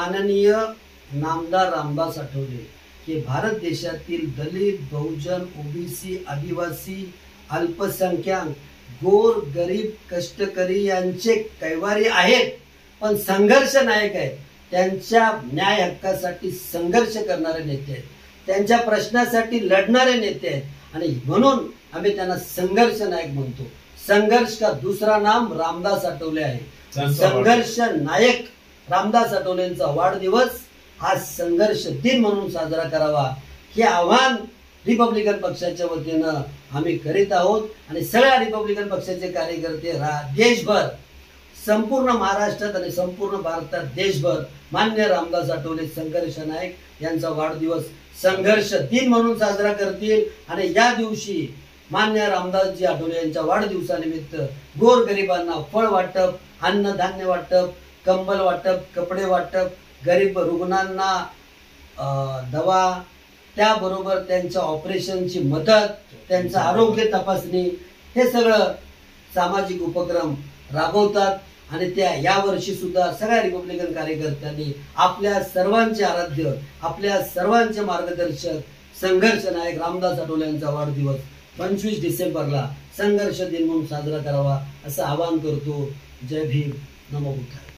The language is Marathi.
माननीय नामदार रामदास आठवले हे भारत देशातील दलित, बहुजन, ओबीसी, आदिवासी, अल्पसंख्याक, गोर, गरीब, कष्टकरी यांचे कैवारी आहेत, पण संघर्ष नायक आहेत. त्यांच्या न्याय हक्कासाठी संघर्ष करणारे नेते आहेत, त्यांच्या प्रश्नासाठी लढणारे नेते आहेत आणि म्हणून आम्ही त्यांना संघर्ष नायक म्हणतो. संघर्ष का दूसरा नाम रामदास आठवले आहे. संघर्ष नायक रामदास आठवलेंचा वाढदिवस हा संघर्ष दिन म्हणून साजरा करावा हे आव्हान रिपब्लिकन पक्षाच्या वतीनं आम्ही करीत आहोत. आणि सगळ्या रिपब्लिकन पक्षाचे कार्यकर्ते देशभर, संपूर्ण महाराष्ट्रात आणि संपूर्ण भारतात देशभर मान्य रामदास आठवले संघर्ष नायक यांचा वाढदिवस संघर्ष दिन म्हणून साजरा करतील. आणि या दिवशी मान्य रामदासजी आठवले यांच्या वाढदिवसानिमित्त गोरगरिबांना फळ वाटप, अन्नधान्य वाटप, कंबल वाटप, कपडे वाटप, गरीब रुग्णांना दवा, त्याबरोबर त्यांच्या ऑपरेशनची मदत, त्यांचं आरोग्य तपासणी, हे सगळं सामाजिक उपक्रम राबवतात. आणि त्या यावर्षी सुद्धा सगळ्या रिपब्लिकन कार्यकर्त्यांनी आपल्या सर्वांचे आराध्य, आपल्या सर्वांचे मार्गदर्शक संघर्ष नायक रामदास आठवले यांचा वाढदिवस 25 डिसेंबरला संघर्ष दिन म्हणून साजरा करावा असं आवाहन करतो. जय भीम, नमो बुद्धाय.